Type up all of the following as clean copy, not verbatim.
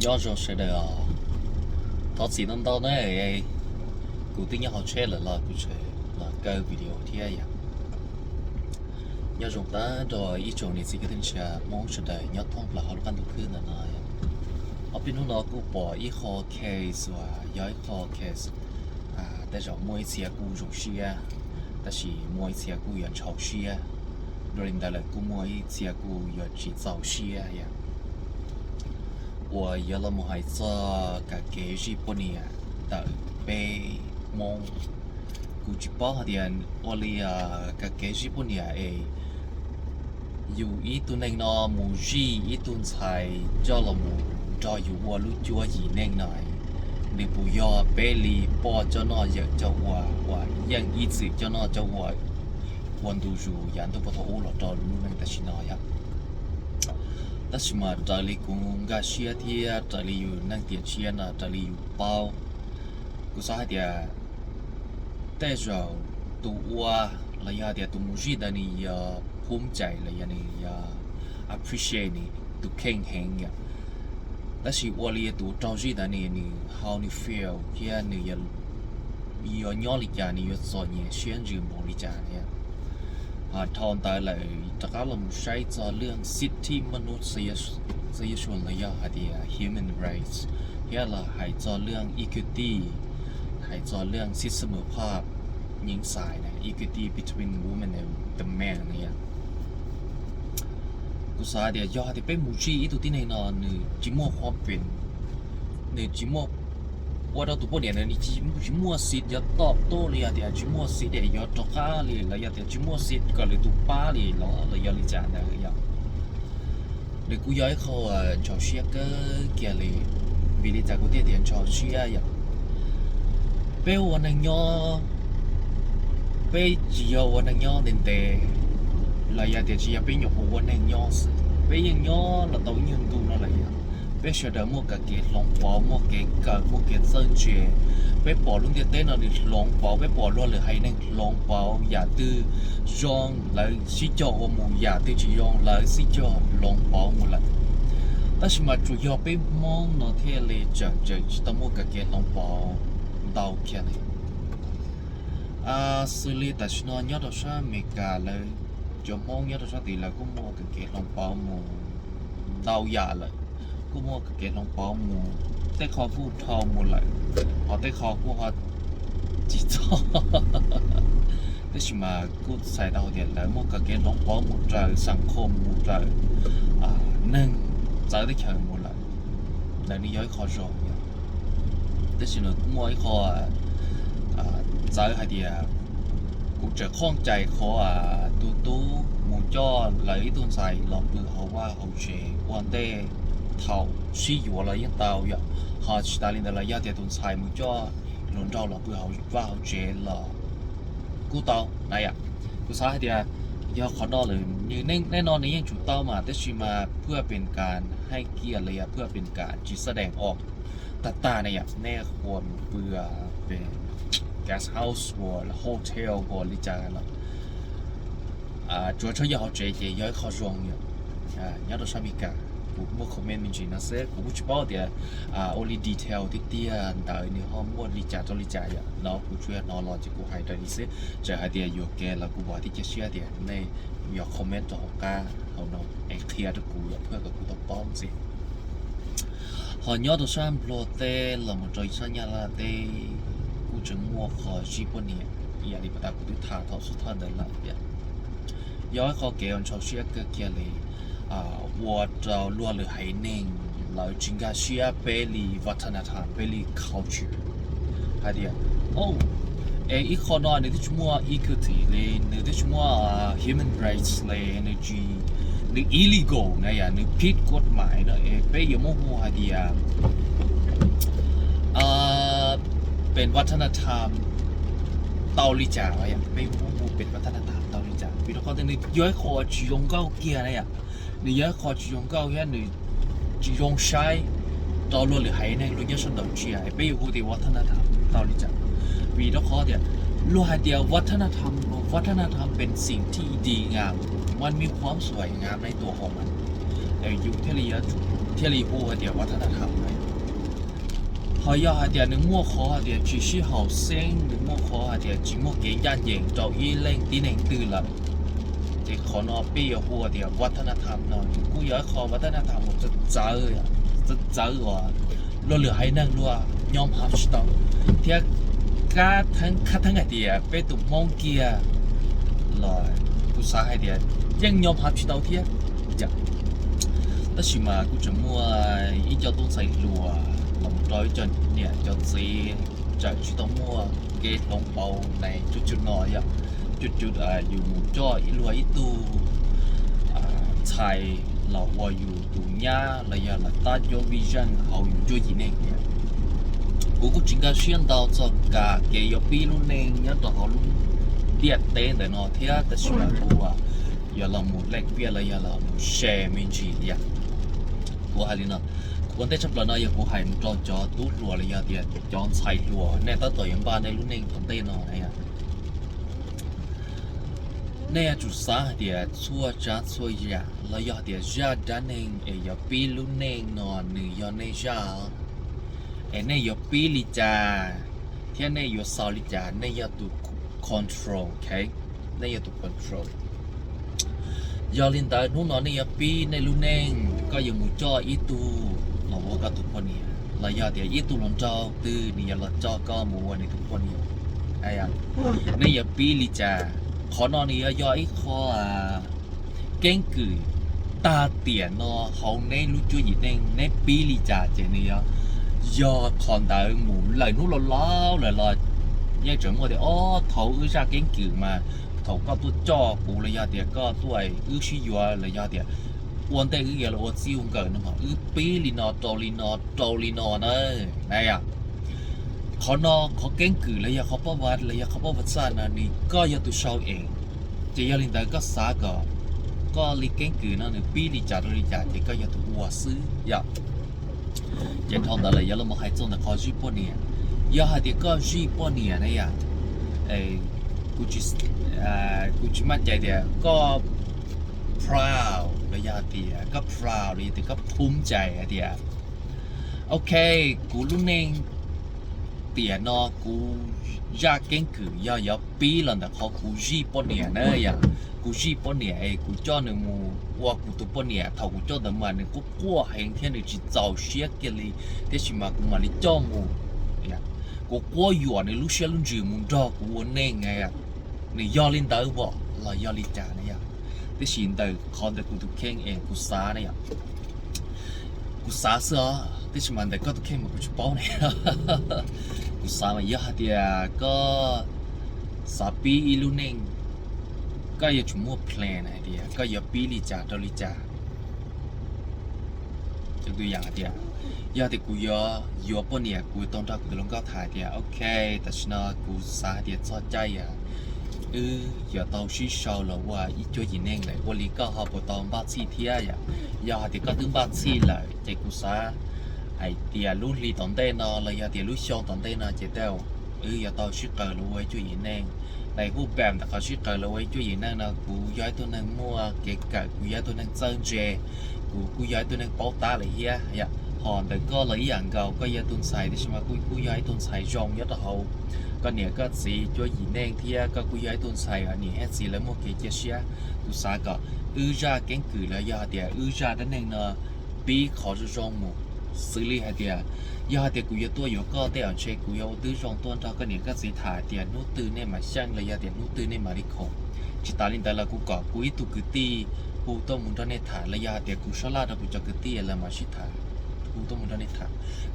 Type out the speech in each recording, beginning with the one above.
nhỏ rồi sẽ được thọ chỉ năm đâu này cụ tính nhau họ chơi là cụ chơi là cái video thì ấy nhỏ rồi ta rồi ít chỗ này chỉ cái tên là mong sẽ đợi nhỏ thông là họ đang được khứ là này ở bên nó cụ bỏ ít khó case và giỏi khó caseแต่เรามวยเสียกูจงเชียแต่是มวยเสียกูอย่าชอบเชียโดยแต่ละกูมวยเสียกูอย่าจีเจ้าเชีย呀我原来没还做个给日本呢的被蒙กูจีป้อเดียน我哩个给日本呢อยู่อีตุนเองนอมูจีอีตุนไทยเจ้าละมูจออยู่วัวลุจัวหีเน่งหน่อย你不要被你把这那人叫我人一直叫那叫我温度住人都不同了到路那的是那样但是嘛这里公个些天这里有那点钱啊这里有包กูสาเหตุแต่เราตัวระยะเดียตัวมุจีดนี่ยาภูมิใจระยะนี่ยา appreciate นี่ตัวเข่งแหงเนี่ย但是我哩都着急的呢，你 how 你 feel， here 你要鸟哩家你要做呢，选择某哩家呢，ทอนตายเลยจากการลงใช้จะเรื่องสิทธิมนุษยชนระยะหาเดีย human rights เฮียละให้จะเรื่อง equity ให้จะเรื่องสิทธิเสมอภาคหญิงชายนะ equity between women and the man เนี่ยกูสาเดียยอดที่เป็นมูจีอีตัวที่ในนอนนี่จิมัวความเป็นนี่จิมัวว่าเราตัวพวกเนี่ยนี่จิมัวสิทธิ์ยอดตอบโต้เลยเดียจิมัวสิทธิ์เดียยอดตก้าเลยแล้วยอดเดียจิมัวสิทธิ์ก็เลยตัวป้าเลยแล้วเลยยอดเลยจานเลยยอดเดี๋ยวกูย้ายเขาชาวเชียก็เกี่ยเลยวิธีจากกูเดียนชาวเชียอย่างเป้วันนั้นยอเป้จียวันนั้นยอเด่นเตlà giờ thì chỉ bây giờ phụ huynh nên nhỏ bây giờ nhỏ là tàu nhân tu nó là gì bây giờ đã mua cái lồng bò mua cái cờ mua cái sơn chè bây bỏ luôn cái tên là đi lồng bò bây bỏ luôn là hay nên lồng bò giả tư giòn lại xí cho một giả tư chỉ giòn lại xí cho lồng bò một lần但是嘛主要被忙那天嘞整只到mua cái lồng bò đào kia này xử lý但是nó nhớ到sao mấy cảเลยcho mong nhớ ra thì là có mua cái lồng bao mù đau dạ lại có mua cái lồng bao mù tới kho phụ thò một lại họ tới kho của họ chỉ cho thế mà cứ xài đầu thì lại mua cái lồng bao một trời sang khom một trời nên tới tới chờ một lại là đi giới kho rồi thế là cũng mua cái kho tới hay thì cũng trở khoang chạy khó tu muốn cho lấy tuần sai lòng bự họ qua họ chế quan đề thầu suy yếu là những tàu vậy họ chỉ ta lên là giá tiền tuần sai muốn cho lần đầu lòng bự họ qua họ chế là cú tàu này cú sai thì do khó đoเลยnhưแน่นอนในยังจุดเต้ามาแต่ชิมาเพื่อเป็นการให้เกียรติเลยเพื่อเป็นการจีแสดงออกตาเนี่ยแน่ควรเพื่อเป็นguest house 或 hotel 或你家了主要要好这些要好容易要到上面干我 comment 明显那些我不知道的only detail 的点但你好我理解到理解呀然后我主要拿了就我还在那些这还点有给了我ที่จะเชื่อเดียในอยาก comment ต่อกันเอาเนาะไอ้เคลียร์ตัวกูเพื่อกับกูต้องป้องสิhọ nhớ到上 plot là một trò chơi nhà làจะมัวขอชีพนี้อย่าดิบตากุฏิถาทอสุดท้ายเดินหลังเนี่ยย้อยขอเกี่ยวชาวเชียเกี่ยเลยวัวเราล้วนหรือไฮเน่งเราจึงการเชียเปรีวัฒนธรรมเปรี culture ฮะเดียโอ้อีกคนนอนในที่ชั่วโมง equity เลยในที่ชั่วโมง human rights เลยในจีใน illegal นะอย่างในผิดกฎหมายนะเปย์ยังโมโหฮะเดียเป็นวัฒนธรรมเตาลิจ่าอะไรไม่รู้เป็นวัฒนธรรมเตาลิจ่าพี่น้องคนนี้ย้อยคอจียงเก้าเกียร์อะไรนี่ย้อยคอจียงเก้าแค่นี่จียงใช้ตอนรู้หรือให้เนี่ยรู้ยังสนใจไปอยู่ที่วัฒนธรรมเตาลิจ่าพี่น้องคนเนี่ยรู้ให้เดียววัฒนธรรมเป็นสิ่งที่ดีงามมันมีความสวยงามในตัวของมันแต่อยู่ที่ระยะ เที่ยวรีโอเดียววัฒนธรรมเลยเขาอยากเดียวนึกมั่วคอเดียวจีชี่เขาเซ็งนึกมั่วคอเดียวจีมั่วเกยย่านเย่งเจ้าอีเล่งตีเน่งตื่นละเด็กขอนอปี้หัวเดียววัฒนธรรมเนาะกูอยากขอวัฒนธรรมผมจะเจออ่ะจะเจอว่ะเราเหลือให้นั่งรัวยอมรับชิตองเที่ยก้าทั้งไอเดียไปตุ่มมองเกียร์ลอยกูสาไอเดียยังยอมรับชิตองเที่ยจังแต่ชิมากูจะมั่วอีเจ้าต้องใส่รัวลงร้อยจนเนี่ยเจ้าซีจะชิตองมั่วเกตลงเบาในจุดๆหน่อยอ่ะจุดอยู่หมู่จ้ออีรัวอีตูไทยเราว่าอยู่ตรงนี้ระยะละตัดยวิจันเขาอยู่จุดยี่เนี่ยกูก็จึงก็เชื่อ到这个给有比如呢要到好路跌跌的呢天的是嘛กู啊要了木来别了要了木แชร์มินจี呀กูหาลินะวันที่ฉันปลาน้อยกูหายมันจอตู้รัวเลยyaเดียจอนใส่รัวเนี่ยตั้งตัวยังบ้านในรุ่นเองตอนเต้นนอนเนี่ยเนี่ยจุดสาเดียชัวจ้าชัวยาแล้วยาเดียจ้าด้านเองยาปีรุ่นเองนอนหนึ่งยาในจ้าเนี่ยยาปีลิจาที่เนี่ยยาสาวลิจาเนี่ยยาตุ control โอเคเนี่ยยาตุ control ยาลินดาหนูนอนเนี่ยยาปีในรุ่นเองก็ยังมุ่งจ่ออีตูเราว่าก็ทุกคนเนี่ยเรายาเดียอีตูหลงจ่อตื้อนี่ยาเราจ่อก็มั่วในทุกคนเนี่ยไอ้ยังเนี่ยยาปีลิจาขอนอนนี่ย่อยคอเก่งกือตาเตียนเนาะเขาในรู้จุยเน่งในปีลิจ่าเจนี่ยอคอนดาหมูไหลนู้นล้อเลยยังจะมัวเดี๋ยวอ๋อเขาจะเก่งกือมาเขาก็ตัวจ่อปูระยะเดียวก็ตัวชิยัวระยะเดียววันแต่เเราซิวเกินนะมั้งปีลินอโตลินอเนอะไงอ่ะเขาเก่งกือเลยyaเขาประวัติเลยyaเขาประวัติศาสตร์นี่ก็ยังตัวชาวเองจะยังลินดาก็สาก็ลิเก่งกือนั่นนี่ปีลิจ่าจะก็ยังตัววัวซื้อยะยังทองแต่เลยยังเราไม่ให้จงแต่เขาจีบปนเนี่ยยังหาเด็กก็จีบปนเนี่ยนะยะกูจิมั่นใจเดียก็ proud ระยะเดียก็ proud เลยแต่ก็ภูมิใจเดียโอเคกูรู้เองเตียนอกูอยากเก่งคือยาปีแล้วแต่เขากูจีปนเนี่ยนะยะกูจีปนเนี่ยกูจ้าหนึ่งมูว่ากูตัวปนเนี่ยถ้ากูจ้าเดิมมาเนี่ยกูกลัวเห็นที่นี่จะเจ้าเสียกันเลยแต่ชิมากูมาเลยจ้ามูยะกูกลัวอยู่ในลูกเชื่อลุงจืดมุนจ้ากูวันนี้ไงยะนี่ยาลินเตอร์บ่เรายาลิจ่าเนี่ยยะแต่ชินเตอร์คอนแต่กูตัวเข่งเองกูสาเนี่ยกูสาเสือแต่ชิมันแต่ก็ตัวเข่งมากูจะป้อนเนี่ยกูสามาเยอะเดียก็สาปีอีลูนึงก็อย่าจุ่มมัวเพลนไอเดียก็อย่าปีลิจ่าตัวลิจ่าจะตัวอย่างเดียยาแต่กูยอปนเนี่ยกูต้องรักกูต้องก้าวถ่ายเดียโอเคแต่ฉันกูสาเดียชอบใจอ่ะอย่าต้องชี้ชาวแล้วว่าอีตัวยินเองเลยวันนี้ก็หอบต้องบ้าซีเทียอย่าแต่ก็ถึงบ้าซีเลยใจกูสาไอเดียรู้ลีตอนเต้นเลยอย่าเดียรู้ชองตอนเต้นเจ๊เต้าอย่าต้องชี้เกิดรู้ไว้ช่วยยินเองในรูปแบบแต่เขาชี้เกิดรู้ไว้ช่วยยินเองนะกูย้ายตัวนั้นมั่วเก๋ไก่กูย้ายตัวนั้นเจิ้งเจกูย้ายตัวนั้นเป้าตาเลยเฮียอย่าหอนแต่ก็เลยอย่างเก่าก็ย้ายตัวใส่ที่ใช่ไหมกูย้ายตัวใส่จงยัดเอาก็เนี่ยก็สีช่วยยินเองที่ก็กูย้ายตัวใส่อันนี้ให้สีแล้วมั่วเก๋เจี๊ยเชียกูสาก็จะเก่งกือแล้วอย่าเดียจะนั่นเองเนาะปีขอจะจงมั่วxử lý hai tiền, giờ hai tiền cú giờ tôi giờ có tiền chơi cú giờ tư trong tuần sau cái này cái gì thả tiền nút tư này mà sang là giờ tiền nút tư này mà đi khổ, chỉ ta lên đây là cú cọ cú ít tu cứ ti, cú tôi muốn cho nên thả là giờ tiền cú sala là cú cho cứ ti là mà chỉ thả, cú tôi muốn cho nên thả,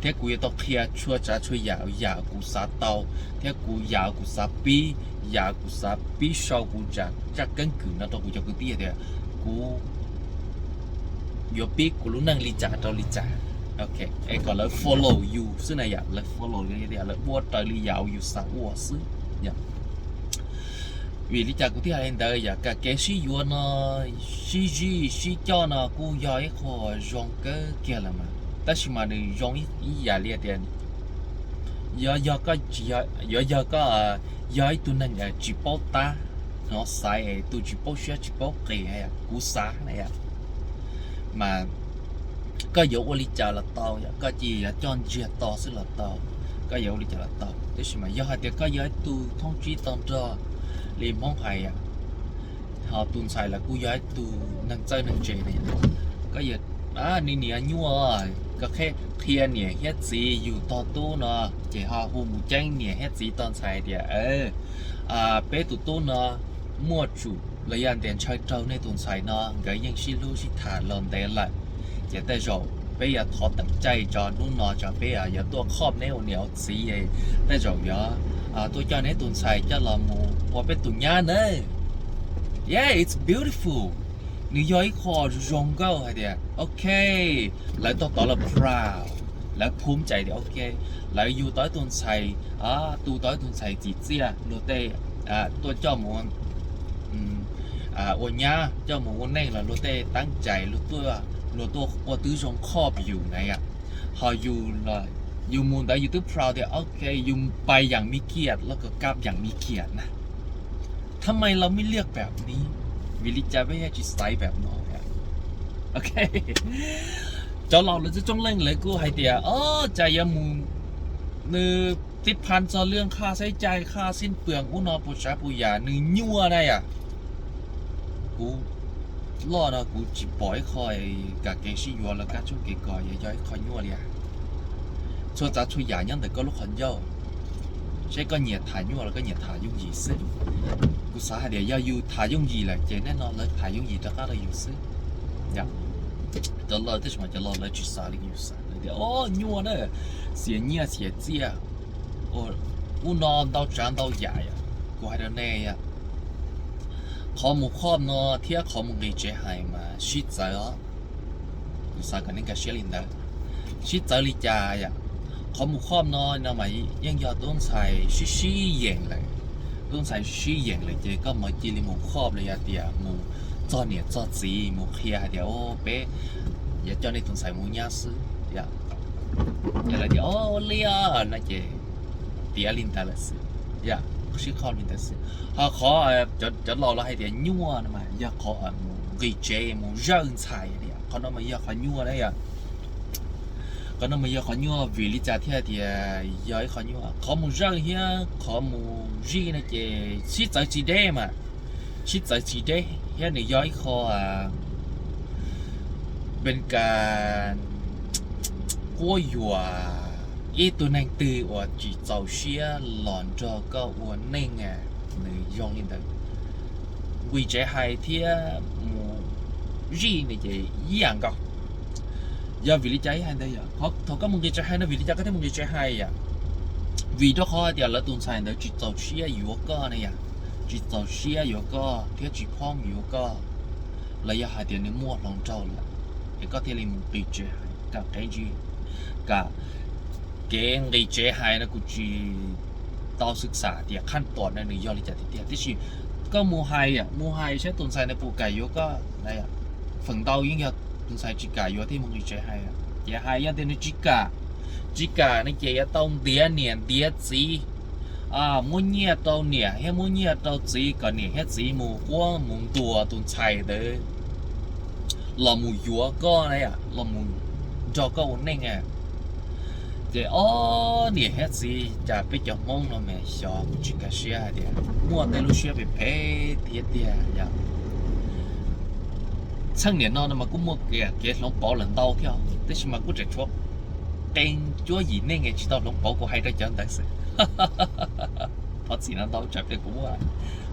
thế cú giờ tôi kia chua trả chua dạo cú sa tàu, thế cú dạo cú sa pi sau cú chắc cứng cứng nó tôi cú cho cứ ti thì cú giờ pi cú lúc năng li trả tao li trảโอเคก็เลย follow you ซึ่งไหนอย่างเลย follow อย่างเดียวเลยวัวตอลียาวอยู่สาววัวซึ่งอย่างวิธีจากกูที่อะไรเดียวอย่างกับแกชี้ยัวนะชี้จ้านะกูย้ายขอจงเกอเกี่ยละมาแต่ชิมาเนี่ยจงอีอย่าเรียกเดียนย้ายก็ย้ายตัวนั้นอย่างจีบตาเนาะสายตัวจีบเชื่อจีบเกย์กูสาเนี่ยมา có dấu ô lý chả là tao ya có gì là chọn chia tao sẽ là tao có dấu lý chả là tao thế mà do hai tiếng có giới tu thông chí tao cho liền mong hay à họ tuần sai là cú giới tu năng chơi năng chơi này có gì nị nị nhua có khi thiên nị hết gì dù to tu nó chỉ họ hùng tranh nị hết gì tao sai thì bé tụi tu nó mua chủ lấy ăn tiền chơi trâu này tuần sai nó cái những xí lu xí thả lợn để lại chỉ để rồi bây giờ thọ tậnใจcho nó nó cho bây giờตัวครอบเนี่ยเหนียวสีได้rồi tôi cho này tuần sai cho là một qua bé tuần nhá nữa yeah it's beautiful New York họ rong go hay đấy ok lại tôi là proud lại ภูมิใจthì ok lạiอยู่tới tuần sai tu tới tuần sai chỉ chia rồi đây tôi cho mộtวันนี้เจ้าหมูวันนี้เราโรเต้ตั้งใจรู้ตัวว่าตื้อจงครอบอยู่ไงพออยู่เลยอยู่มูลได้อยู่ตื้อ proud เดียวโอเคอยู่ไปอย่างมีเกียรติแล้วก็กลับอย่างมีเกียรตินะทำไมเราไม่เลือกแบบนี้วิลิจาไม่ใช่จิตใจแบบน้อยโอเคเจ้าเราจะจ้องเล่นเลยกูให้เดียวใจยมูลนื้อติดพันจะเรื่องค่าใช้จ่ายค่าสิ้นเปลืองอุณหภูมิปุยานื้อยั่วได้กูรอนะกูจีบอยคอยกับเกชิยัวแล้วก็ช่วยเกก่อยย้อยคอยยัวเลยช่วยจะช่วยหยายังแต่ก็ลูกคนเยอะใช่ก็เหยียดถ่ายยัวแล้วก็เหยียดถ่ายยุ่งยีซึกูสาเหตุเดียวอยู่ถ่ายยุ่งยีแหละเจแน่นอนเลยถ่ายยุ่งยีจะก็ได้อยู่ซึอย่าจะรอที่สมัยจะรอเลยจีสาลิอยู่ซึเดี๋ยวยัวเนอะเสียเงี้ยเสียเจี๊ยกูนอน到长到哑呀กูให้เน่呀ขอหมูครอบเนาะเที่ยขอหมูกิจให้มาชิดใจกูสากันนี่ก็เชื่อลินได้ชิดใจลิจายขอหมูครอบเนาะนะมายังยอดต้นใส่ชี้เย่งเลยต้นใส่ชี้เย่งเลยเจ๊ก็มาจีลิหมูครอบเลยเดียวหมูจอเนี่ยจอจีหมูเคลียเดี๋ยวเป๊ะอย่าจอในต้นใส่หมูย่าซื้ออย่าอะไรเดี๋ยวเลี้ยนะเจ๊เดี๋ยวลินตาละซื้อชื่อคอนมินเตสขอจะรอเราให้เดี๋ยวยัวนะมาอยากขอมูกิเจมูเรื่องใช่เดี๋ยวเขาต้องมาอยากขอยัวได้ก็ต้องมาอยากขอยัววิลิจาที่เดียวอยากขอยัวขอมูเรื่องเฮียขอมูจีนะเจชิดใจจีเดมาชิดใจจีเดเฮียเนี่ยอยากขอเป็นการกู้ยัวตัวนั่งตื่นว่าจีเจ้าเชียหลอนจอก็ว่านั่งในยองนี่แต่วิจัยให้เที่ยมูจีนี่จะยังก็อย่าวิจัยให้ได้เพราะถ้าก็มึงจะให้นะวิจัยก็ที่มึงจะให้วิธีข้อเดียวแล้วตุนใส่เดี๋ยวจีเจ้าเชียอยู่ก็เนี่ยจีเจ้าเชียอยู่ก็เที่ยจีพ่อมอยู่ก็ระยะหายเดียวในมั่วลองเจ้าละไอ้ก็ที่เรามึงวิจัยกับไอ้จีกับเก่งกิจให้นะกูจีต่อศึกษาเดี๋ยวขั้นตอนในยอดลิจาที่เดียวที่ชีก็มูไฮใช้ตุนใส่ในปูไก่โยก็อะไรฝั่งดาวยิ่งยาตุนใส่จิกาโยที่มึงกิจให้เดี๋ยวให้ยังเดินจิกาในเจียต้องเดียเนี่ยเดียจีมุนเนียตัวเนี่ยให้มุนเนียตัวจีก็เนี่ยให้จีมูกว่ามุนตัวตุนใส่เด้อเรามูยัวก็อะไรเรามูจอก็วันนี้ไงเจ้เนี่ยเฮ็ดสิจะไปจับมงแล้วแม่ชอบจิกาเชียเดียมัวแต่รู้เชียไปเพเดียอย่างช่างเนี่ยนอนมากูมัวเกะหลงเปาหลังเตาเที่ยวแต่ชิมากูจะชอบเต็งจั่วหยีเนี่ยไงชิตาหลงเปากูให้ได้จังแต่สิพอสินั้นเตาจับไปกูว่า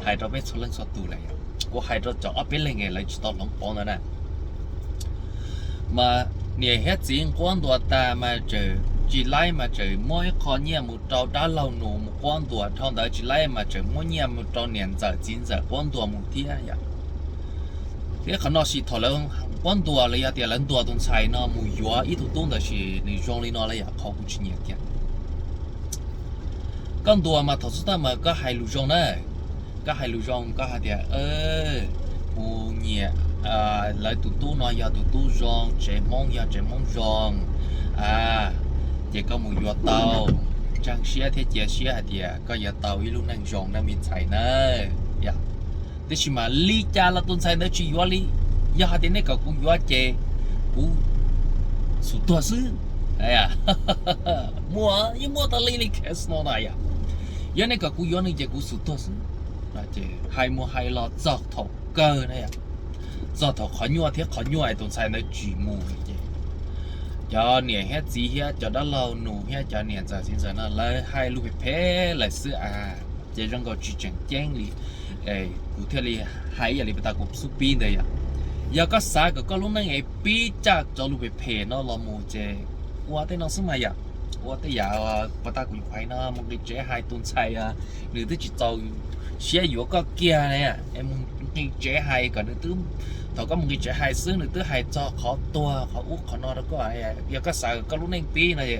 ให้เราไปชนเรื่องสตูเลยกูให้เราจะเอาไปเลยไงเลยชิตาหลงเปานั่นน่ะมาเนี่ยเฮ็ดสิกวนตัวตามาเจอchỉ lấy mà trời mỗi con nhà một trâu đã lâu nụ một con đùa thằng đó chỉ lấy mà trời mỗi nhà một trâu年giờ 今giờ con đùa một tia ya thế khả năng là thằng lớn con đùa là ya tiền lớn đùa đông sai nó một yếu ít thủ đông đó là你用力nó là ya khó不去年点con đùa mà thật sự mà có hai lũ rong này có hai lũ rong có hai tiền một nhà lại tụi nó ya tụi rong trẻ mong rong chỉ có một vò tàu trang xe thế chia xe thì có vò tàu ít lúc năng rong năng miền Tây nữa, thế chỉ mà lý cha là tuần sai nữa chỉ vò lý, giờ hai tiếng này cậu cũng vò chè, สุดตัวซื้อไอ้อะมัวยังมัวตะลีลิแคสโนนายอะยันนี่ก็กูย้อนนี่จะกูสุดตัวซื้อนะเจ้ให้มัวให้รอจอกถกเกินไอ้อะจอกถกขยัวเทียขยัวไอ้ตรงใส่ในจีมูเจ้cho nè hết gì hết cho đó lâu nụ hết cho nè giờ xin giờ nó lấy hai lúc phê lại sữa à chỉ trong cái chuyện chén li cụ thể li hai giờ li ta cũng súp pin đây à giờ có sao có lúc này pi chắc cho lúc phê nó là một chế qua tới nó sớm mày à qua tới giờ ta cũng phải nó một cái chế hai tuần sai à người tới chỉ tàu xe yếu có kia này à em cái chế hai còn nữa tướng thầu có một cái chế hai xứ nữa tới hai cho khó tua khó út khó no đó có ai giờ có sợ có lúc này pi này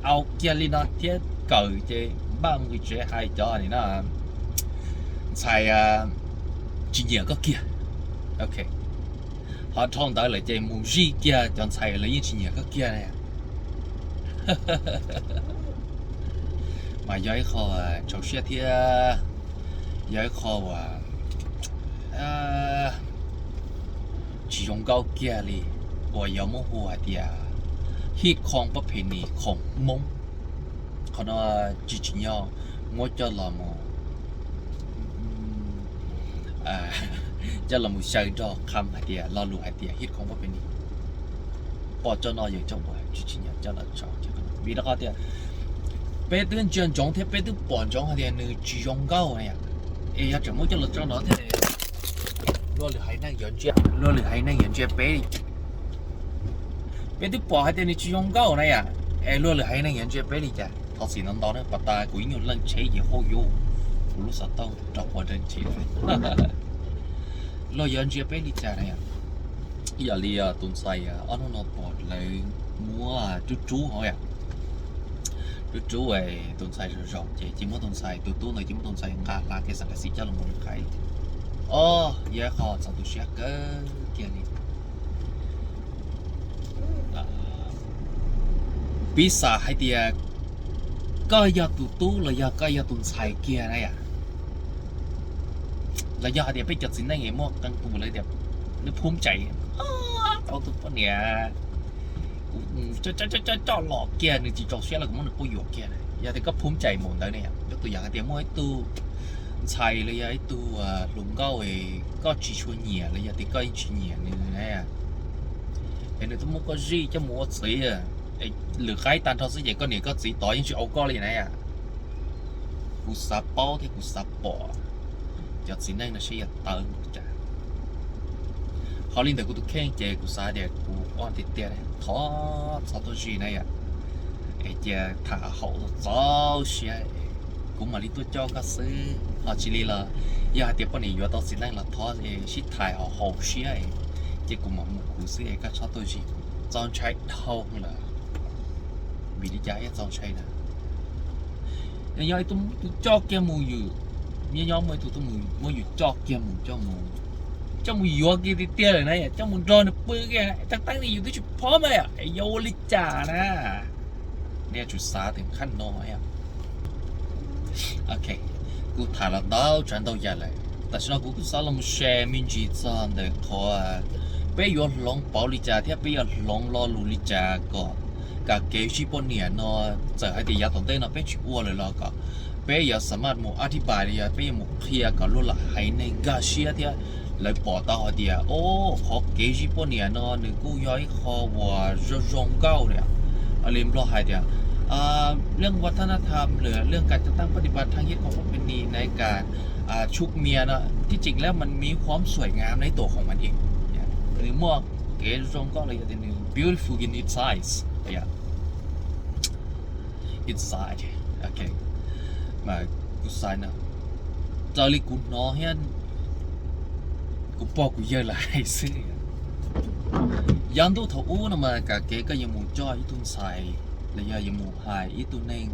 ao kia li nó thiết cờ chế ba một cái chế hai cho này nó xài chỉ nhiều có kia ok họ thông tới lại chế một gì kia chọn xài lấy chỉ nhiều có kia này mà giới kho chỗ xe thì giới kho chỉ dùng cao kia đi và có một hoa thì hít con bất平的ของมงเขาnói chỉ nhau mỗi cho là một cho là một sợi cho khăm hay thì lo lụi hay thì hít không bất bình bỏ cho nó những trong buổi chỉ nhau cho là cho vì đó thì bé tướng chuyện giống thế bé tướng bỏ giống hay thì người chỉ dùng cao này ê ya chẳng muốn cho là cho nó thế lo lụi hay năng dẫn chuyện lo lụi hay năng dẫn chuyện bé bé tướng bỏ hay thì người chỉ dùng cao này à ê lo lụi hay năng dẫn chuyện bé đi chả thật sự nó đó đấy bà ta cũng nhiều lần chế gì hô vô lúc sau tao đọc qua trên chỉ lo dẫn chuyện bé đi chả này à giờ li tuần sai anh nó bỏ lại mua chú hỏi à chú ấy tuần sai rồi rộng chỉ muốn tuần sai tụi tôi này chỉ muốn tuần sai là cái sản phẩm cho là một cái giờ họ sản xuất sẽ cái kia đi pizza hay thì cái giờ tụi tôi là giờ cái giờ tuần sai kia này à là giờ thì bây giờ xin này mua tăng cùng lấy đẹp nó phun chạy tao tụi con nè cho lọ kia này chỉ cho xe là cũng muốn được có dọc kia này giờ thì có phun chạy một tới này cho tôi dạng thì mua cái tu xài lấy cái tu lủng cao ấy có chỉ chuột nhẹ lấy giờ thì có chỉ nhẹ này à thì tôi muốn có gì cho mua gì à lừa cái tan thôi vậy có nè có gì tỏi những chuyện ấu co này à củ sáp bao thì củ sáp bò giờ xin này nó sẽ tận họ liên tục tụi khen chơi của xã để của anh tiệt tiệt này khó sao tôi gì này à chơi thả hậu giáo xe cũng mà đi tôi cho các sư họ chỉ là giờ tiệp bọn này vừa tao xin là thọ thì xịt thải họ hậu xe chơi cũng mà một cú sư các sao tôi gì dọn chạy thâu là bị đi trái dọn chạy nè giờ tôi cho kia mùi như nhóm mới tụi mùi cho kia mùi cho mùi trong một vô kia thì tia rồi này trong một roi nó bự kia chắc tăng điอยู่ที่ จุด พร้อมเลยอ่ะไอ้โยลิจ่านะเนี่ยจุดสาถึงขั้นน้อยอ่ะโอเคกูถ่ายแล้วดาวฉันต้องยันเลยแต่ฉันกูสารมันแชร์มินจีจานเด็กเขาไปยอดลงเปาลิจ่าที่ไปยอดลงรอลูลิจ่าก็กับเกชิปเนี่ยเนาะจะให้ดียาตอนเต้นเนาะไปชิวเลยแล้วก็ไปยอดสามารถมูอธิบายเลยไปมูเคลียร์กับรู้ละให้ในกาเชียที่lại bỏ tao thì họ kế gì bọn nè nó nữ cô nói họ và rong cao đấy à liêm lo hai đấyเรื่องวัฒนธรรมหรือเรื่องการจัดตั้งปฏิบัติทางฮิตของประเพณีในการชุกเมียนะที่จริงแล้วมันมีความสวยงามในตัวของมันเองหรือมั่วเก๋รองก็เลยจะเป็น beautiful in its size inside โอเคมากูใส่นะจอลิกุนน้อเฮียนกูบอกกูเยอะหลายซื้อยันตัวทอูนะมากับเก๋ก็ยังมูจ่อยตุนใส่เลยยังมูหายอีตุนเอง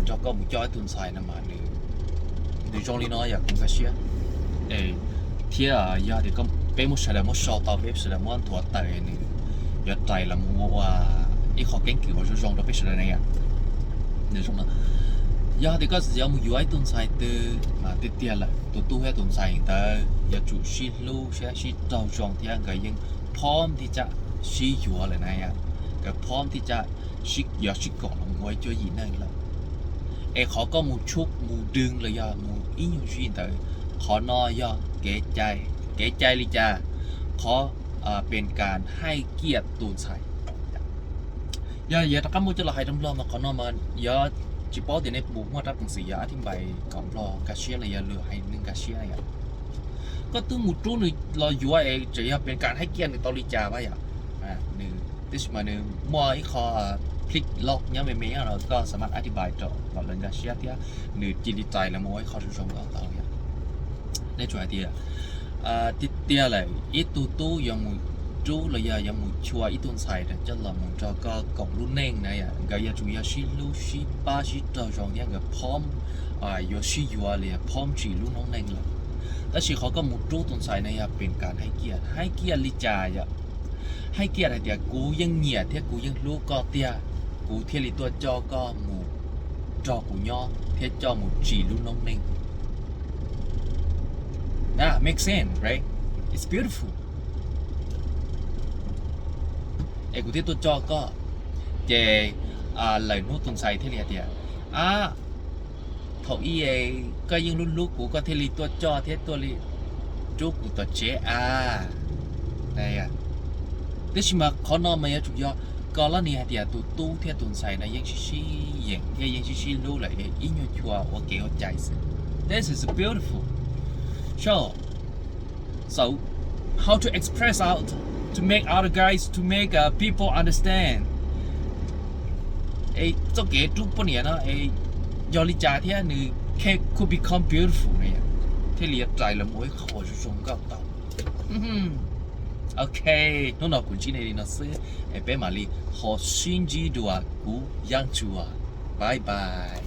cho cóมูจ่อยตุนใส่นะมาเนี่ยในจงลีน้อยอยากกินกระเชียเที่ยยาเด็กก็เป็นมุสลิมมุสลิมต่อเป็นมุสลิมวันถั่วเตยเนี่ยยอดใจละมูว่าอีขอเก่งคือว่าจะจงเราเป็นอะไรเนี่ยในจงนั้นgiờ thì có giờ một vài tuần sai từ mà từ tiền là tụi hay tuần sai từ giờ chủ xin lưu sẽ xin trao chọn thì anh cái nhưng phom thì chả ชี้หัวเลยนะอ่ะก็พร้อมที่จะชิกอย่าชิกก่อนมวยจะยินนั่นแหละเอเขาก็มูชุกมูดึงเลยอ่ะมูอินยูชินแต่ขอนอย่าเก๋ใจลิจ้าขอเป็นการให้เกียรติตูนใส่อย่าตะกันมูจะละให้ตำรวจมาขอนมาอย่าจิปอเดี๋ยวในบุกว่ารับหนังสืออย่าอธิบายกับรอกาเชียเลยอย่าเหลือให้หนึ่งกาเชียอ่ะก็ตู้มูจูนี่เราอยู่ว่าเอจะอย่าเป็นการให้เกียรติในตอริจาว่าอย่างหนึ่งที่สมาหนึ่งมัวอีคอพลิกล็อกเนี่ยไม่เราก็สามารถอธิบายต่อกับเรื่องกาเชียที่หนึ่งจิตใจแล้วมัวอีคอชุชมก็ต่อเนี่ยในจุดที่ติดเตี้ยเลยอีตู้ยังมูจูเลยยังมูชัวอีตุนใส่แต่จะละมูจะก็กล่องรุ่นเน่งนะอย่างก็ยังจูยังชิลูชิป้าชิตัวจองเนี่ยก็พร้อมยชิยัวเลยพร้อมจีลูน้องเน่งเลยแต่ชีเขาก็มูจูตุนใส่เนี่ยเป็นการให้เกียรติลิจายะให้เกียรติเดียกูยังเหนียดเทียกูยังรู้ก็เตี้ยกูเทียลิตัวจอก็มูจอกูย่อเทียจอมูจีลูน้องเน่งmakes sense right it's beautiful เอกูที่ตัวจอก็เจเลยนู้ตุนใส่เทเลียเดียถกอีก็ยังรุ่นลูกกูก็เทลีตัวจอเทตัวลีจูกูตัวเจได้แต่ชิมาขอนอมาจุยอก็แล้วเนี่ยเดียตัวตู้เทตุนใส่นะยังชิรู้เลยอินยูชัวโอเคเข้าใจสิ this is beautiful sure so how to express out to make other guys to make people understand เจ้าเก๋ทุกปนเนี่ยนะยอลิจาที่นึงแค่ could become beautiful เนี่ยที่เลียใจละมวยขอชมก็ต่อโอเคน้องคุณชินเองนะซื้อเป้มาลีขอชินจีดัวกูยังชัวบายบาย